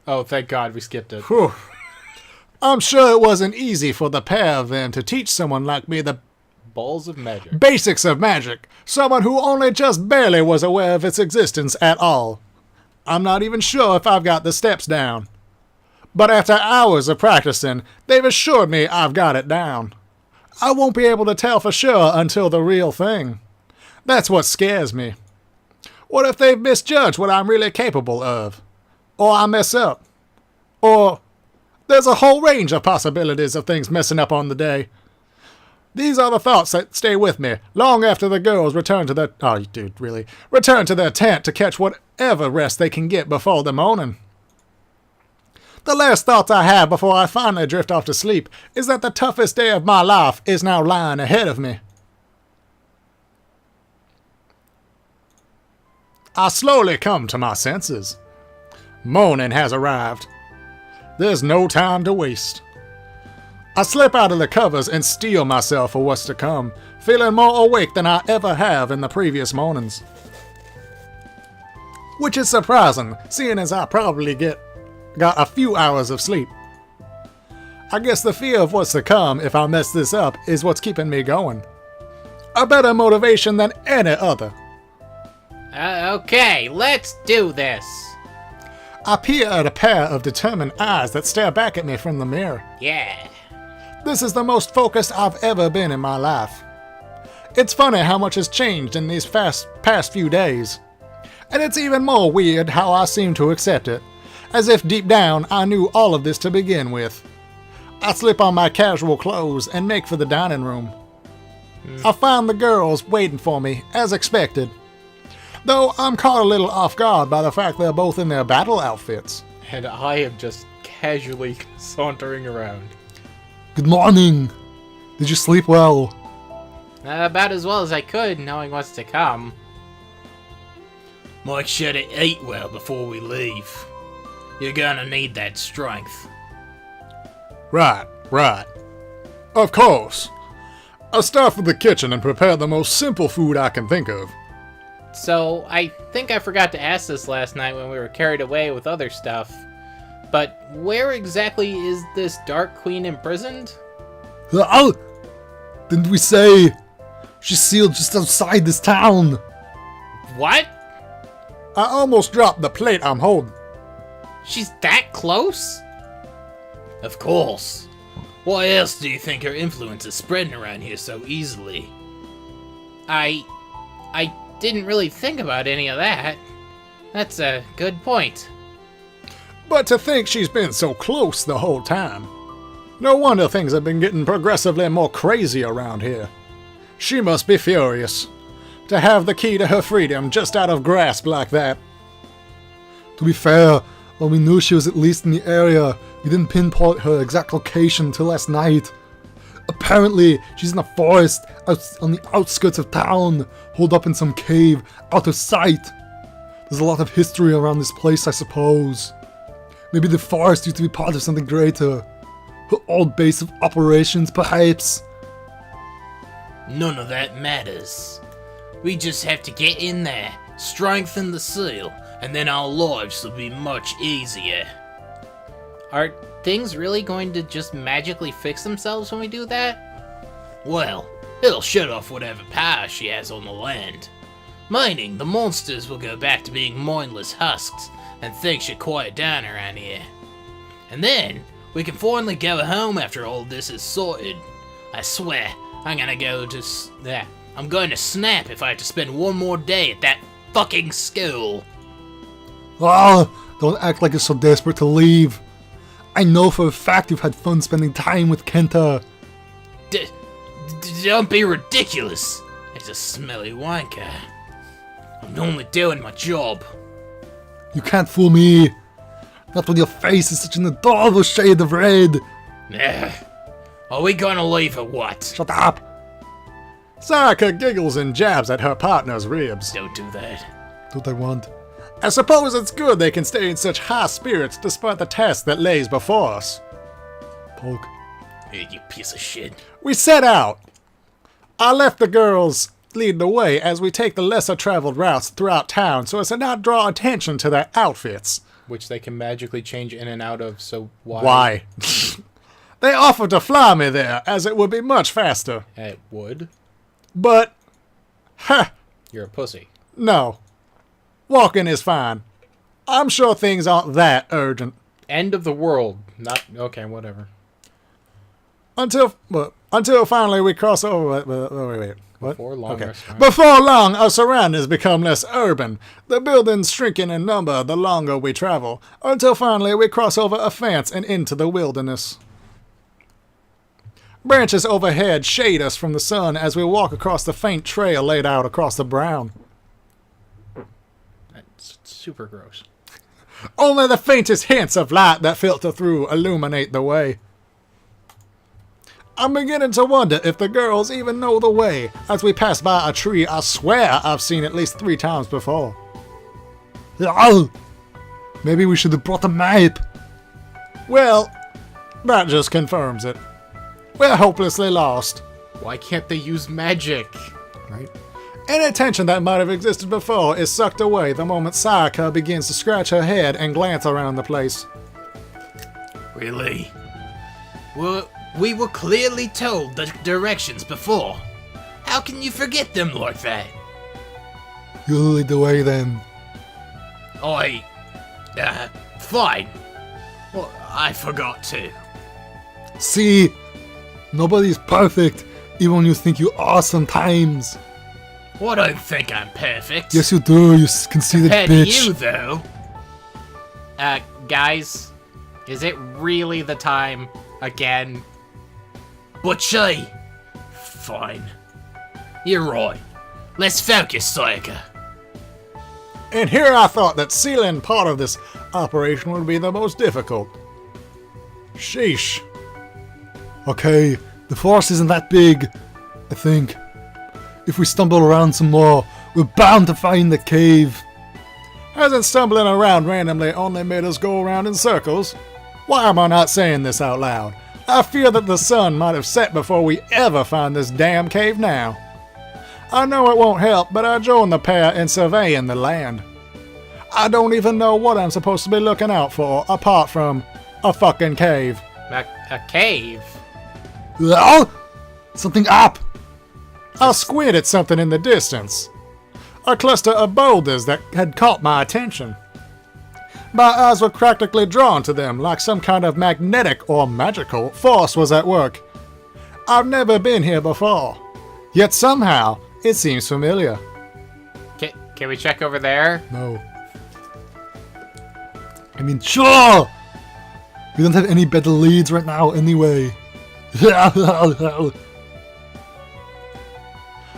Oh, thank God we skipped it. Whew. I'm sure it wasn't easy for the pair of them to teach someone like me the Balls of magic. basics of magic, someone who only just barely was aware of its existence at all. I'm not even sure if I've got the steps down. But after hours of practicing, they've assured me I've got it down. I won't be able to tell for sure until the real thing. That's what scares me. What if they've misjudged what I'm really capable of? Or I mess up? Or there's a whole range of possibilities of things messing up on the day. These are the thoughts that stay with me long after the girls return to their... Oh, dude, really? Return to their tent to catch whatever rest they can get before the morning. The last thoughts I have before I finally drift off to sleep is that the toughest day of my life is now lying ahead of me. I slowly come to my senses. Morning has arrived. There's no time to waste. I slip out of the covers and steel myself for what's to come, feeling more awake than I ever have in the previous mornings. Which is surprising, seeing as I probably got a few hours of sleep. I guess the fear of what's to come if I mess this up is what's keeping me going. A better motivation than any other. Okay, let's do this. I peer at a pair of determined eyes that stare back at me from the mirror. Yeah. This is the most focused I've ever been in my life. It's funny how much has changed in these past few days. And it's even more weird how I seem to accept it, as if deep down I knew all of this to begin with. I slip on my casual clothes and make for the dining room. I find the girls waiting for me, as expected. Though I'm caught a little off guard by the fact they're both in their battle outfits. And I am just casually sauntering around. Good morning! Did you sleep well? About as well as I could, knowing what's to come. Make sure to eat well before we leave. You're gonna need that strength. Right. Of course. I'll start with the kitchen and prepare the most simple food I can think of. So, I think I forgot to ask this last night when we were carried away with other stuff. But where exactly is this Dark Queen imprisoned? Oh! Didn't we say? She's sealed just outside this town. What? I almost dropped the plate I'm holding. She's that close? Of course. Why else do you think her influence is spreading around here so easily? I didn't really think about any of that. That's a good point. But to think she's been so close the whole time. No wonder things have been getting progressively more crazy around here. She must be furious. To have the key to her freedom just out of grasp like that. To be fair, while we knew she was at least in the area, we didn't pinpoint her exact location till last night. Apparently, she's in a forest out on the outskirts of town, holed up in some cave, out of sight. There's a lot of history around this place, I suppose. Maybe the forest used to be part of something greater. Her old base of operations, perhaps. None of that matters. We just have to get in there, strengthen the seal, and then our lives will be much easier. Are things really going to just magically fix themselves when we do that? Well, it'll shut off whatever power she has on the land. Meaning the monsters will go back to being mindless husks, and things should quiet down around here. And then, we can finally go home after all this is sorted. I swear, I'm going to snap if I have to spend one more day at that fucking school. Oh, don't act like you're so desperate to leave. I know for a fact you've had fun spending time with Kenta. Don't be ridiculous. He's a smelly wanker. I'm only doing my job. You can't fool me. Not when your face is such an adorable shade of red. Are we gonna leave or what? Shut up. Sakura giggles and jabs at her partner's ribs. Don't do that. That's what I want. I suppose it's good they can stay in such high spirits despite the task that lays before us. Poke. Hey, you piece of shit. We set out. I left the girls lead the way as we take the lesser traveled routes throughout town so as to not draw attention to their outfits. which they can magically change in and out of, so why? Why? They offered to fly me there, as it would be much faster. It would. But, ha, You're a pussy. no. Walking is fine. I'm sure things aren't that urgent. End of the world. Not okay. Whatever. Until finally we cross over. Wait. What? Before long, Okay. restaurant. Before long, our surroundings become less urban. The buildings shrinking in number the longer we travel. Until finally we cross over a fence and into the wilderness. Branches overhead shade us from the sun as we walk across the faint trail laid out across the ground. That's super gross. Only the faintest hints of light that filter through illuminate the way. I'm beginning to wonder if the girls even know the way as we pass by a tree I swear I've seen at least 3 times before. Oh, maybe we should have brought a map. Well, that just confirms it. We're hopelessly lost. Why can't they use magic? Right? Any tension that might have existed before is sucked away the moment Sakura begins to scratch her head and glance around the place. Really? Well, we were clearly told the directions before. How can you forget them like that? You lead the way then. Fine. Well, I forgot to. See, nobody's perfect, even when you think you are sometimes. Well, I don't think I'm perfect. Yes, you do, you conceited Compared bitch. to you, though. Guys, is it really the time again? But Shay. Fine. You're right. Let's focus, Sakura. And here I thought that sealing part of this operation would be the most difficult. Sheesh. Okay, the force isn't that big, I think. If we stumble around some more, we're bound to find the cave. Hasn't stumbling around randomly only made us go around in circles? Why am I not saying this out loud? I fear that the sun might have set before we ever find this damn cave now. I know it won't help, but I join the pair in surveying the land. I don't even know what I'm supposed to be looking out for, apart from a fucking cave. A cave? Oh! Something up! I squinted at something in the distance. A cluster of boulders that had caught my attention. My eyes were practically drawn to them like some kind of magnetic or magical force was at work. I've never been here before, yet somehow it seems familiar. Can we check over there? No. I mean, sure! We don't have any better leads right now anyway.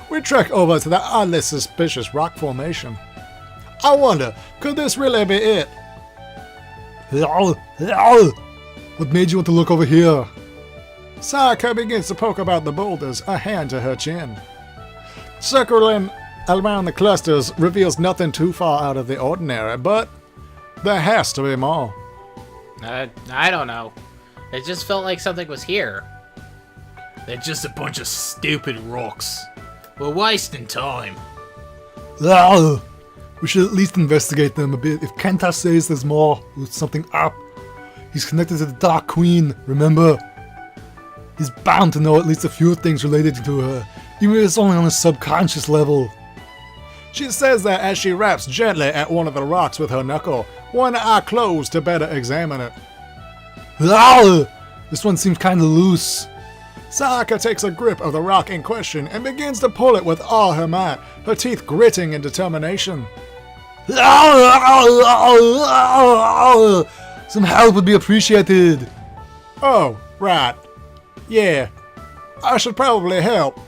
We trek over to the oddly suspicious rock formation. I wonder, could this really be it? What made you want to look over here? Sakura begins to poke about the boulders, a hand to her chin. Circling around the clusters reveals nothing too far out of the ordinary, but there has to be more. I don't know. It just felt like something was here. They're just a bunch of stupid rocks. We're wasting time. We should at least investigate them a bit. If Kenta says there's more, with something up, he's connected to the Dark Queen, remember? He's bound to know at least a few things related to her, even if it's only on a subconscious level. She says that as she raps gently at one of the rocks with her knuckle, one eye closed to better examine it. This one seems kinda loose. Sakura takes a grip of the rock in question and begins to pull it with all her might, her teeth gritting in determination. Some help would be appreciated. Oh, right. Yeah, I should probably help.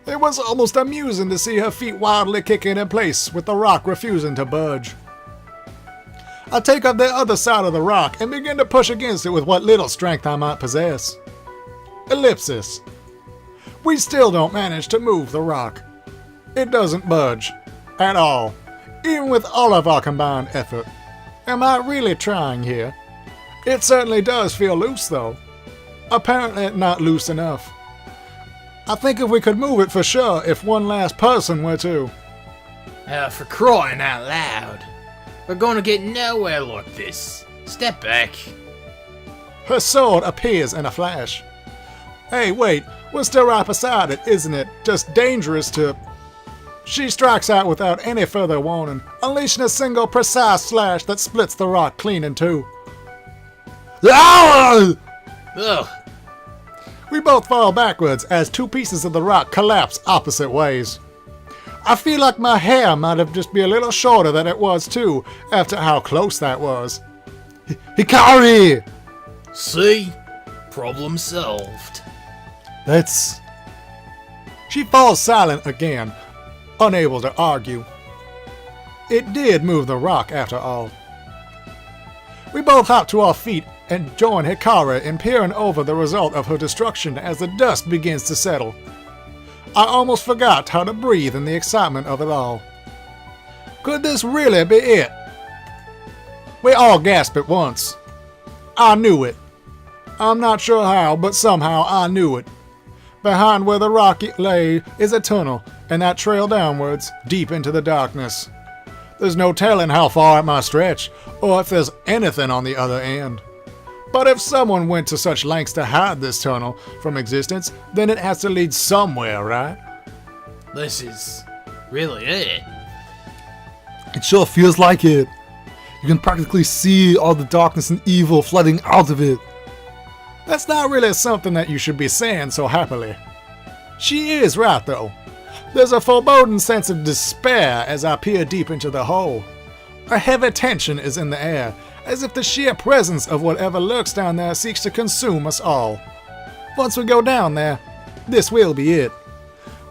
It was almost amusing to see her feet wildly kicking in place with the rock refusing to budge. I take up the other side of the rock and begin to push against it with what little strength I might possess. Ellipsis. We still don't manage to move the rock. It doesn't budge. At all. Even with all of our combined effort. Am I really trying here? It certainly does feel loose though. Apparently not loose enough. I think if we could move it for sure if one last person were to. For crying out loud. We're gonna get nowhere like this. Step back. Her sword appears in a flash. Hey, wait, we're still right beside it, isn't it? Just dangerous to... She strikes out without any further warning, unleashing a single precise slash that splits the rock clean in two. Ah! Ugh. We both fall backwards as two pieces of the rock collapse opposite ways. I feel like my hair might have just been a little shorter than it was too, after how close that was. Hikari! See? Problem solved. That's... She falls silent again, unable to argue. It did move the rock after all. We both hop to our feet and join Hikari in peering over the result of her destruction as the dust begins to settle. I almost forgot how to breathe in the excitement of it all. Could this really be it? We all gasped at once. I knew it. I'm not sure how, but somehow I knew it. Behind where the rocket lay is a tunnel, and that trail downwards, deep into the darkness. There's no telling how far it might stretch, or if there's anything on the other end. But if someone went to such lengths to hide this tunnel from existence, then it has to lead somewhere, right? This is really it. It sure feels like it. You can practically see all the darkness and evil flooding out of it. That's not really something that you should be saying so happily. She is right, though. There's a foreboding sense of despair as I peer deep into the hole. A heavy tension is in the air, as if the sheer presence of whatever lurks down there seeks to consume us all. Once we go down there, this will be it.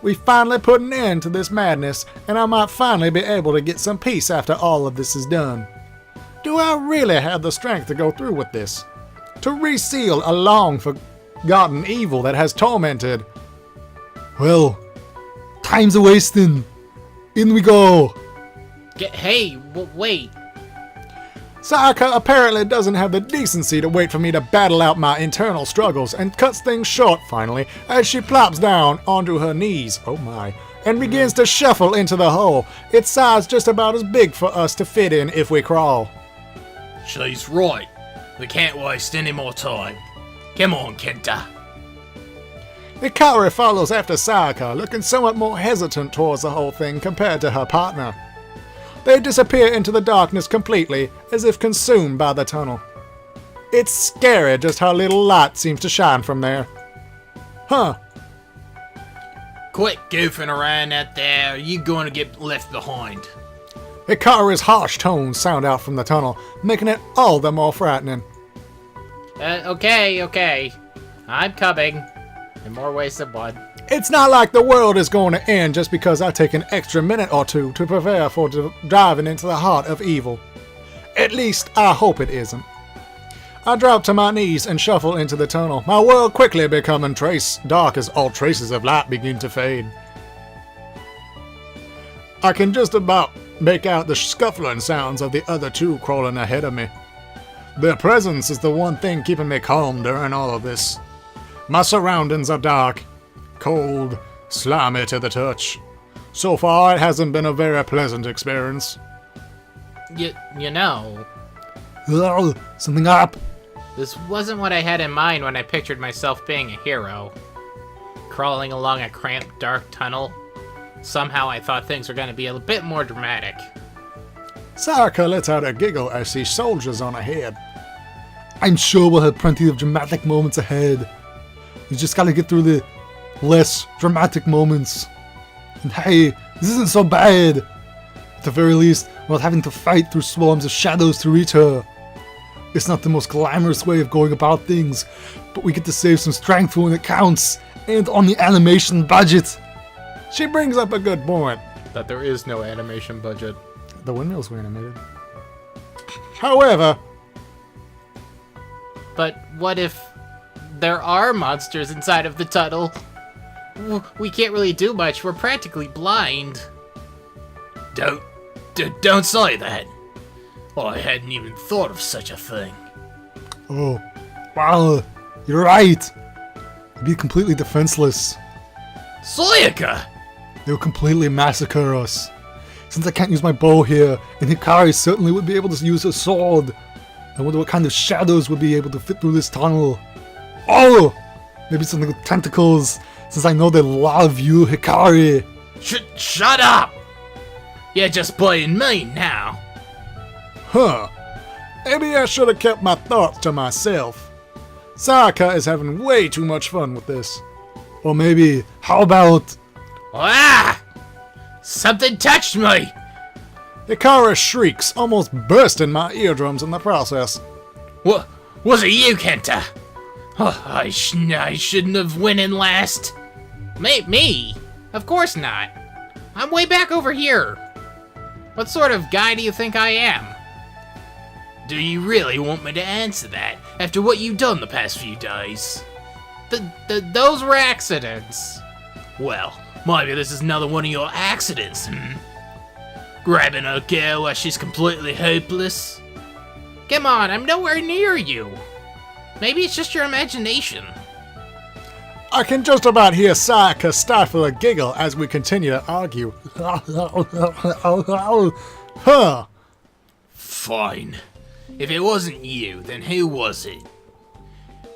We finally put an end to this madness, and I might finally be able to get some peace after all of this is done. Do I really have the strength to go through with this? To reseal a long forgotten evil that has tormented? Well, time's a wasting. In we go. Hey, wait. Sakura apparently doesn't have the decency to wait for me to battle out my internal struggles and cuts things short finally as she plops down onto her knees, oh my, and begins to shuffle into the hole, its size just about as big for us to fit in if we crawl. She's right. We can't waste any more time. Come on, Kenta. Hikari follows after Sakura, looking somewhat more hesitant towards the whole thing compared to her partner. They disappear into the darkness completely, as if consumed by the tunnel. It's scary just how little light seems to shine from there. Huh. Quit goofing around out there, or you gonna get left behind. Hikari's harsh tones sound out from the tunnel, making it all the more frightening. Okay. I'm coming. In more ways than one. It's not like the world is going to end just because I take an extra minute or two to prepare for diving into the heart of evil. At least, I hope it isn't. I drop to my knees and shuffle into the tunnel, my world quickly becoming dark as all traces of light begin to fade. I can just about make out the scuffling sounds of the other two crawling ahead of me. Their presence is the one thing keeping me calm during all of this. My surroundings are dark, cold, slimy to the touch. So far, it hasn't been a very pleasant experience. You know, Ugh, something up. this wasn't what I had in mind when I pictured myself being a hero. Crawling along a cramped, dark tunnel. Somehow I thought things were going to be a bit more dramatic. Sakura lets out a giggle as she soldiers on ahead. I'm sure we'll have plenty of dramatic moments ahead. We just gotta get through the less dramatic moments. And hey, this isn't so bad. At the very least, we're not having to fight through swarms of shadows to reach her. It's not the most glamorous way of going about things, but we get to save some strength when it counts, and on the animation budget. She brings up a good point. That there is no animation budget. The windmills were animated. However, But what if there are monsters inside of the tunnel? We can't really do much. We're practically blind. Don't say that. I hadn't even thought of such a thing. Oh, wow, you're right. We'd be completely defenseless. Sayaka! They would completely massacre us. Since I can't use my bow here, and Hikari certainly would be able to use her sword. I wonder what kind of shadows would be able to fit through this tunnel. Oh! Maybe something with tentacles, since I know they love you, Hikari. Shut up! You're just playing mean now. Huh. Maybe I should have kept my thoughts to myself. Sakura is having way too much fun with this. Or maybe, how about... Ah! Something touched me! Hikari shrieks, almost bursting my eardrums in the process. What? Was it you, Kenta? Oh, I shouldn't have went in last. Me? Of course not. I'm way back over here. What sort of guy do you think I am? Do you really want me to answer that after what you've done the past few days? Those were accidents. Well, maybe this is another one of your accidents, Grabbing a girl while she's completely hopeless? Come on, I'm nowhere near you. Maybe it's just your imagination. I can just about hear Sakura stifle a giggle as we continue to argue. Huh. Fine. If it wasn't you, then who was it?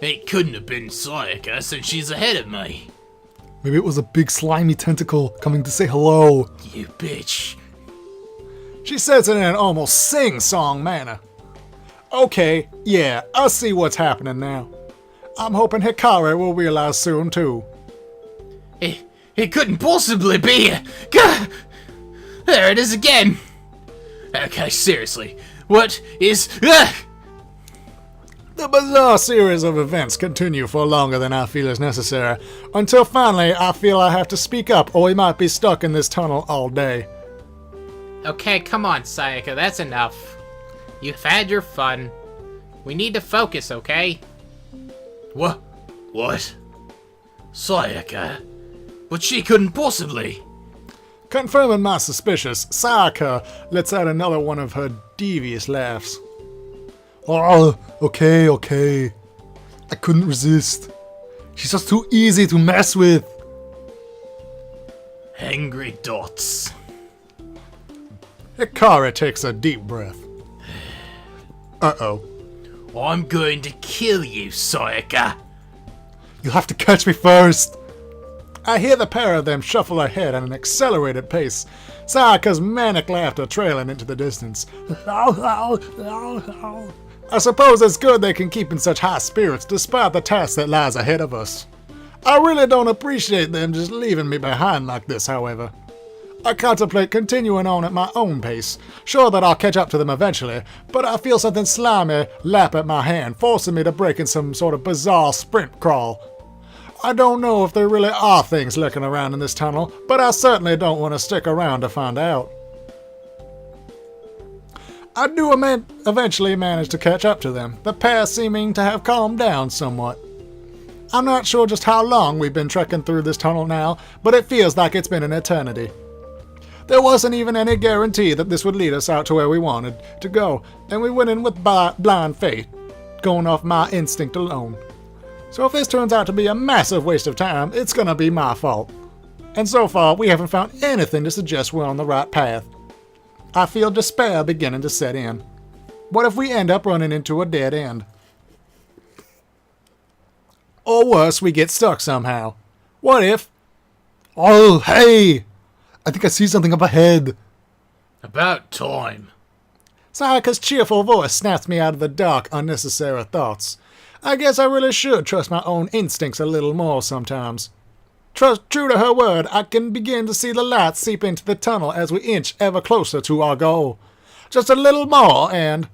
It couldn't have been Sayaka since she's ahead of me. Maybe it was a big slimy tentacle coming to say hello. You bitch. She says it in an almost sing-song manner. Okay, yeah, I see what's happening now. I'm hoping Hikari will realize soon, too. It couldn't possibly be. Gah! There it is again. Okay, seriously. What is... The bizarre series of events continue for longer than I feel is necessary, until finally I feel I have to speak up or we might be stuck in this tunnel all day. Okay, come on, Sayaka, that's enough. You've had your fun. We need to focus, okay? What? Sayaka? But she couldn't possibly. Confirming my suspicions, Sakura lets out another one of her devious laughs. Oh, okay. I couldn't resist. She's just too easy to mess with. Angry dots. Hikari takes a deep breath. Uh-oh. I'm going to kill you, Sayaka. You'll have to catch me first. I hear the pair of them shuffle ahead at an accelerated pace, Sayaka's manic laughter trailing into the distance. I suppose it's good they can keep in such high spirits despite the task that lies ahead of us. I really don't appreciate them just leaving me behind like this, however. I contemplate continuing on at my own pace, sure that I'll catch up to them eventually, but I feel something slimy lap at my hand, forcing me to break in some sort of bizarre sprint crawl. I don't know if there really are things lurking around in this tunnel, but I certainly don't want to stick around to find out. I do eventually manage to catch up to them, the pair seeming to have calmed down somewhat. I'm not sure just how long we've been trekking through this tunnel now, but it feels like it's been an eternity. There wasn't even any guarantee that this would lead us out to where we wanted to go, and we went in with blind faith, going off my instinct alone. So if this turns out to be a massive waste of time, it's gonna be my fault. And so far, we haven't found anything to suggest we're on the right path. I feel despair beginning to set in. What if we end up running into a dead end? Or worse, we get stuck somehow. What if... Oh, hey! I think I see something up ahead. About time. Sayaka's cheerful voice snaps me out of the dark, unnecessary thoughts. I guess I really should trust my own instincts a little more sometimes. True to her word, I can begin to see the light seep into the tunnel as we inch ever closer to our goal. Just a little more and...